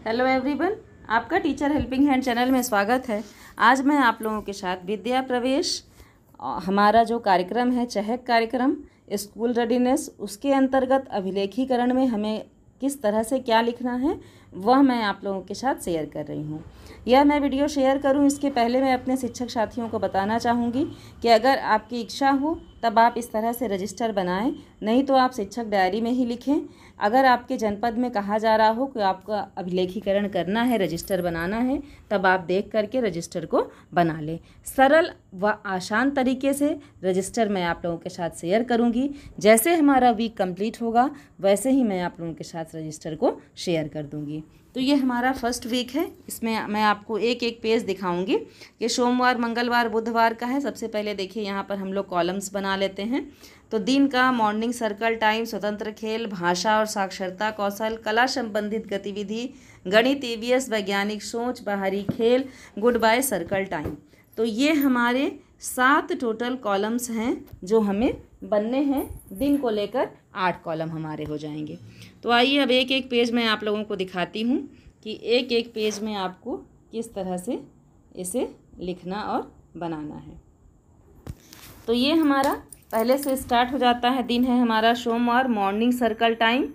Hello everyone, आपका teacher helping hand channel में स्वागत है। आज मैं आप लोगों के साथ विद्या प्रवेश हमारा जो कार्यक्रम है, चहक कार्यक्रम स्कूल रेडीनेस, उसके अंतर्गत अभिलेखीकरण में हमें किस तरह से क्या लिखना है वह मैं आप लोगों के साथ शेयर कर रही हूँ। यह मैं वीडियो शेयर करूँ इसके पहले मैं अपने शिक्षक साथियों को बताना चाहूँगी कि अगर आपकी इच्छा हो तब आप इस तरह से रजिस्टर बनाएं, नहीं तो आप शिक्षक डायरी में ही लिखें। अगर आपके जनपद में कहा जा रहा हो कि आपका अभिलेखीकरण करना है, रजिस्टर बनाना है, तब आप देख करके रजिस्टर को बना लें। सरल व आसान तरीके से रजिस्टर मैं आप लोगों के साथ शेयर करूंगी। जैसे हमारा वीक कंप्लीट होगा वैसे ही मैं आप लोगों के साथ रजिस्टर को शेयर कर दूंगी। तो ये हमारा फर्स्ट वीक है, इसमें मैं आपको एक एक पेज दिखाऊंगी। ये सोमवार, मंगलवार, बुधवार का है। सबसे पहले देखिए यहाँ पर हम लोग कॉलम्स बना लेते हैं। तो दिन का मॉर्निंग सर्कल टाइम, स्वतंत्र खेल, भाषा और साक्षरता कौशल, कला संबंधित गतिविधि, गणित, ईवीएस, वैज्ञानिक सोच, बाहरी खेल, गुड बाय सर्कल टाइम। तो ये हमारे 7 टोटल कॉलम्स हैं जो हमें बनने हैं। दिन को लेकर 8 कॉलम हमारे हो जाएंगे। तो आइए अब एक एक पेज मैं आप लोगों को दिखाती हूँ कि एक एक पेज में आपको किस तरह से इसे लिखना और बनाना है। तो ये हमारा पहले से स्टार्ट हो जाता है। दिन है हमारा सोमवार, morning circle time.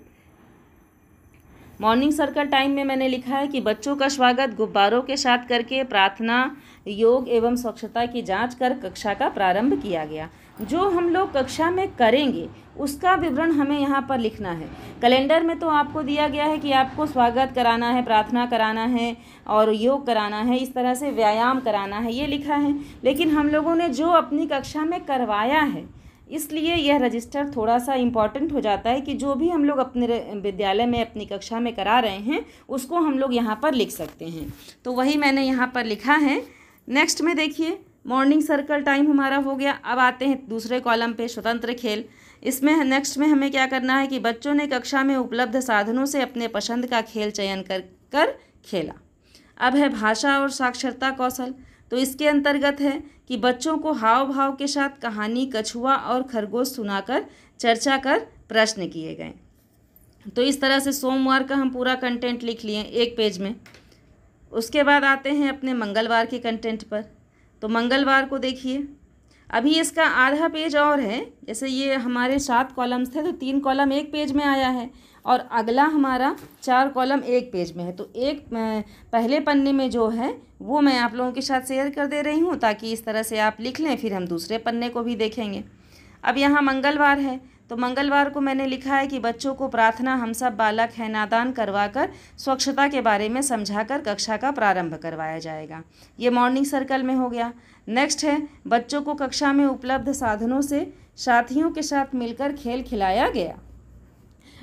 Morning circle time में मैंने लिखा है कि बच्चों का स्वागत गुब्बारों के साथ करके प्रार्थना, योग एवं स्वच्छता की जांच कर कक्षा का प्रारंभ किया गया। जो हम लोग कक्षा में करेंगे उसका विवरण हमें यहाँ पर लिखना है। कैलेंडर में तो आपको दिया गया है कि आपको स्वागत कराना है, प्रार्थना कराना है और योग कराना है, इस तरह से व्यायाम कराना है, ये लिखा है। लेकिन हम लोगों ने जो अपनी कक्षा में करवाया है, इसलिए यह रजिस्टर थोड़ा सा इम्पॉर्टेंट हो जाता है कि जो भी हम लोग अपने विद्यालय में अपनी कक्षा में करा रहे हैं उसको हम लोग यहाँ पर लिख सकते हैं। तो वही मैंने यहाँ पर लिखा है। नेक्स्ट में देखिए, मॉर्निंग सर्कल टाइम हमारा हो गया। अब आते हैं दूसरे कॉलम पे, स्वतंत्र खेल। इसमें नेक्स्ट में हमें क्या करना है कि बच्चों ने कक्षा में उपलब्ध साधनों से अपने पसंद का खेल चयन कर खेला। अब है भाषा और साक्षरता कौशल। तो इसके अंतर्गत है कि बच्चों को हाव भाव के साथ कहानी, कछुआ और खरगोश सुनाकर चर्चा कर प्रश्न किए गए। तो इस तरह से सोमवार का हम पूरा कंटेंट लिख लिए एक पेज में। उसके बाद आते हैं अपने मंगलवार के कंटेंट पर। तो मंगलवार को देखिए, अभी इसका आधा पेज और है। जैसे ये हमारे 7 कॉलम्स थे तो 3 कॉलम एक पेज में आया है और अगला हमारा 4 कॉलम एक पेज में है। तो एक पहले पन्ने में जो है वो मैं आप लोगों के साथ शेयर कर दे रही हूँ ताकि इस तरह से आप लिख लें, फिर हम दूसरे पन्ने को भी देखेंगे। अब यहाँ मंगलवार है तो मंगलवार को मैंने लिखा है कि बच्चों को प्रार्थना, हम सब बालक हैं नादान करवाकर स्वच्छता के बारे में समझाकर कक्षा का प्रारंभ करवाया जाएगा। ये मॉर्निंग सर्कल में हो गया। नेक्स्ट है बच्चों को कक्षा में उपलब्ध साधनों से साथियों के साथ मिलकर खेल खिलाया गया।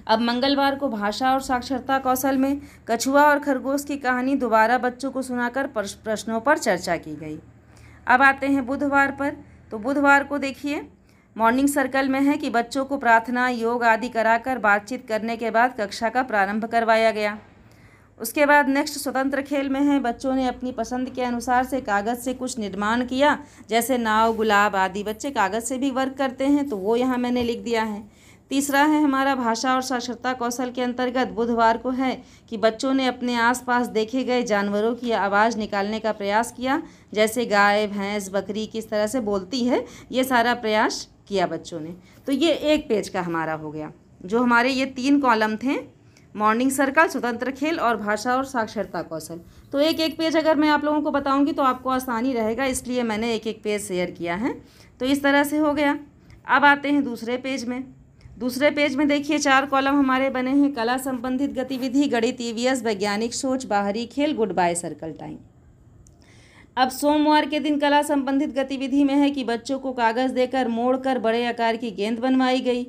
अब मंगलवार को भाषा और साक्षरता कौशल में कछुआ और खरगोश की कहानी दोबारा बच्चों को सुनाकर प्रश्नों पर चर्चा की गई। अब आते हैं बुधवार पर। तो बुधवार को देखिए, मॉर्निंग सर्कल में है कि बच्चों को प्रार्थना, योग आदि कराकर बातचीत करने के बाद कक्षा का प्रारंभ करवाया गया। उसके बाद नेक्स्ट स्वतंत्र खेल में है, बच्चों ने अपनी पसंद के अनुसार से कागज़ से कुछ निर्माण किया, जैसे नाव, गुलाब आदि। बच्चे कागज़ से भी वर्क करते हैं तो वो यहाँ मैंने लिख दिया है। तीसरा है हमारा भाषा और साक्षरता कौशल के अंतर्गत बुधवार को है कि बच्चों ने अपने आसपास देखे गए जानवरों की आवाज़ निकालने का प्रयास किया, जैसे गाय, भैंस, बकरी किस तरह से बोलती है, ये सारा प्रयास किया बच्चों ने। तो ये एक पेज का हमारा हो गया। जो हमारे ये 3 कॉलम थे, मॉर्निंग सर्कल, स्वतंत्र खेल और भाषा और साक्षरता कौशल। तो एक एक पेज अगर मैं आप लोगों को बताऊंगी तो आपको आसानी रहेगा, इसलिए मैंने एक एक पेज शेयर किया है। तो इस तरह से हो गया। अब आते हैं दूसरे पेज में। दूसरे पेज में देखिए 4 कॉलम हमारे बने हैं। कला संबंधित गतिविधि, गणित, ईवीएस, वैज्ञानिक सोच, बाहरी खेल, गुड बाय सर्कल टाइम। अब सोमवार के दिन कला संबंधित गतिविधि में है कि बच्चों को कागज़ देकर मोड़कर बड़े आकार की गेंद बनवाई गई।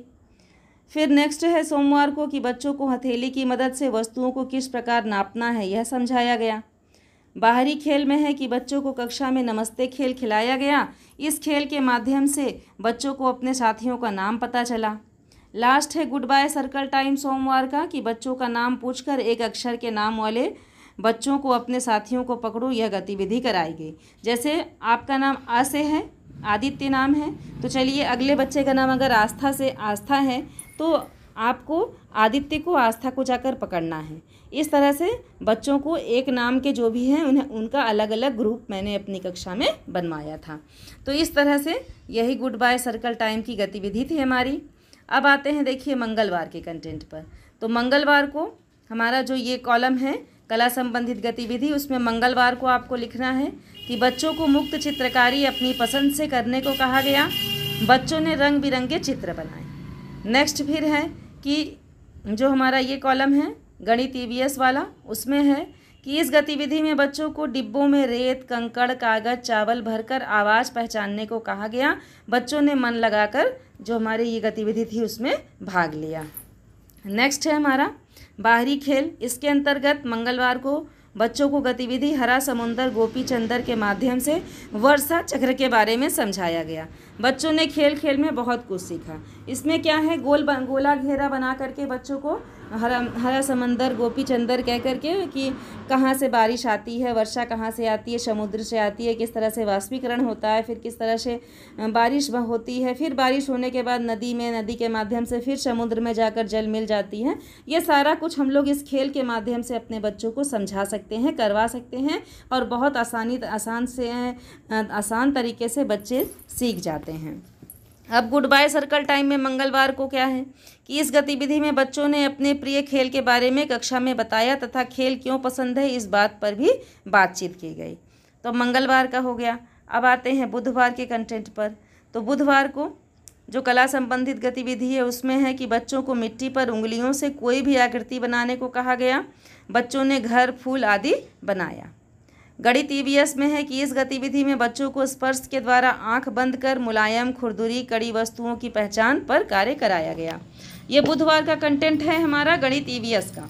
फिर नेक्स्ट है सोमवार को कि बच्चों को हथेली की मदद से वस्तुओं को किस प्रकार नापना है, यह समझाया गया। बाहरी खेल में है कि बच्चों को कक्षा में नमस्ते खेल खिलाया गया। इस खेल के माध्यम से बच्चों को अपने साथियों का नाम पता चला। लास्ट है गुड बाय सर्कल टाइम सोमवार का कि बच्चों का नाम पूछकर एक अक्षर के नाम वाले बच्चों को अपने साथियों को पकड़ो, यह गतिविधि कराई गई। जैसे आपका नाम आ से है, आदित्य नाम है, तो चलिए अगले बच्चे का नाम अगर आस्था से आस्था है तो आपको आदित्य को आस्था को जाकर पकड़ना है। इस तरह से बच्चों को एक नाम के जो भी हैं उन्हें उनका अलग अलग ग्रुप मैंने अपनी कक्षा में बनवाया था। तो इस तरह से यही गुड बाय सर्कल टाइम की गतिविधि थी हमारी। अब आते हैं देखिए मंगलवार के कंटेंट पर। तो मंगलवार को हमारा जो ये कॉलम है कला संबंधित गतिविधि, उसमें मंगलवार को आपको लिखना है कि बच्चों को मुक्त चित्रकारी अपनी पसंद से करने को कहा गया। बच्चों ने रंग बिरंगे चित्र बनाए। नेक्स्ट फिर है कि जो हमारा ये कॉलम है गणित ईवीएस वाला, उसमें है कि इस गतिविधि में बच्चों को डिब्बों में रेत, कंकड़, कागज, चावल भरकर आवाज़ पहचानने को कहा गया। बच्चों ने मन लगाकर जो हमारी ये गतिविधि थी उसमें भाग लिया। नेक्स्ट है हमारा बाहरी खेल। इसके अंतर्गत मंगलवार को बच्चों को गतिविधि हरा समुंदर गोपी चंदर के माध्यम से वर्षा चक्र के बारे में समझाया गया। बच्चों ने खेल खेल में बहुत कुछ सीखा। इसमें क्या है, गोला घेरा बना करके बच्चों को हरा समंदर गोपी चंदर कह करके कि कहाँ से बारिश आती है, वर्षा कहाँ से आती है, समुद्र से आती है, किस तरह से वाष्पीकरण होता है, फिर किस तरह से बारिश होती है, फिर बारिश होने के बाद नदी के माध्यम से फिर समुद्र में जाकर जल मिल जाती है। ये सारा कुछ हम लोग इस खेल के माध्यम से अपने बच्चों को समझा सकते हैं, करवा सकते हैं और बहुत आसान तरीके से बच्चे सीख जाते हैं। अब गुड बाय सर्कल टाइम में मंगलवार को क्या है कि इस गतिविधि में बच्चों ने अपने प्रिय खेल के बारे में कक्षा में बताया तथा खेल क्यों पसंद है इस बात पर भी बातचीत की गई। तो मंगलवार का हो गया। अब आते हैं बुधवार के कंटेंट पर। तो बुधवार को जो कला संबंधित गतिविधि है उसमें है कि बच्चों को मिट्टी पर उंगलियों से कोई भी आकृति बनाने को कहा गया। बच्चों ने घर, फूल आदि बनाया। गणित ईवीएस में है कि इस गतिविधि में बच्चों को स्पर्श के द्वारा आंख बंद कर मुलायम, खुरदुरी, कड़ी वस्तुओं की पहचान पर कार्य कराया गया। ये बुधवार का कंटेंट है हमारा गणित ईवीएस का।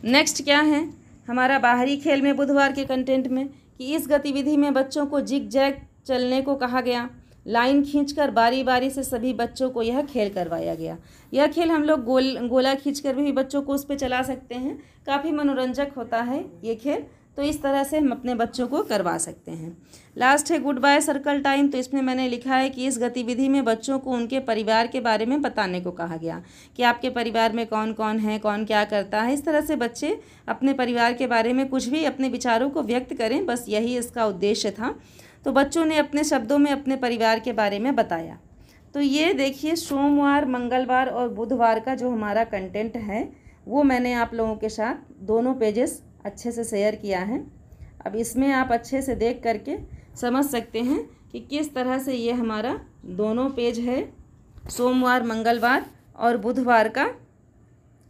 नेक्स्ट क्या है हमारा बाहरी खेल में बुधवार के कंटेंट में कि इस गतिविधि में बच्चों को जिग जैग चलने को कहा गया। लाइन खींचकर बारी बारी से सभी बच्चों को यह खेल करवाया गया। यह खेल हम लोग गोला खींचकर भी बच्चों को उस पर चला सकते हैं। काफ़ी मनोरंजक होता है ये खेल, तो इस तरह से हम अपने बच्चों को करवा सकते हैं। लास्ट है गुड बाय सर्कल टाइम। तो इसमें मैंने लिखा है कि इस गतिविधि में बच्चों को उनके परिवार के बारे में बताने को कहा गया कि आपके परिवार में कौन कौन है, कौन क्या करता है। इस तरह से बच्चे अपने परिवार के बारे में कुछ भी अपने विचारों को व्यक्त करें, बस यही इसका उद्देश्य था। तो बच्चों ने अपने शब्दों में अपने परिवार के बारे में बताया। तो ये देखिए सोमवार, मंगलवार और बुधवार का जो हमारा कंटेंट है वो मैंने आप लोगों के साथ दोनों पेजेस अच्छे से शेयर किया है। अब इसमें आप अच्छे से देख करके समझ सकते हैं कि किस तरह से ये हमारा दोनों पेज है, सोमवार, मंगलवार और बुधवार का,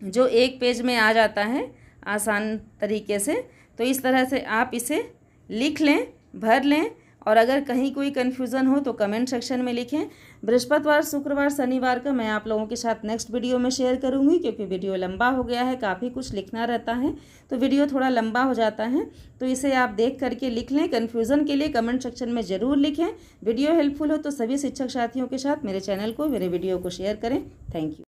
जो एक पेज में आ जाता है आसान तरीके से। तो इस तरह से आप इसे लिख लें, भर लें और अगर कहीं कोई कन्फ्यूज़न हो तो कमेंट सेक्शन में लिखें। बृहस्पतिवार, शुक्रवार, शनिवार का मैं आप लोगों के साथ नेक्स्ट वीडियो में शेयर करूंगी, क्योंकि वीडियो लंबा हो गया है, काफ़ी कुछ लिखना रहता है तो वीडियो थोड़ा लंबा हो जाता है। तो इसे आप देख करके लिख लें। कन्फ्यूज़न के लिए कमेंट सेक्शन में ज़रूर लिखें। वीडियो हेल्पफुल हो तो सभी शिक्षक साथियों के साथ मेरे चैनल को, मेरे वीडियो को शेयर करें। Thank you.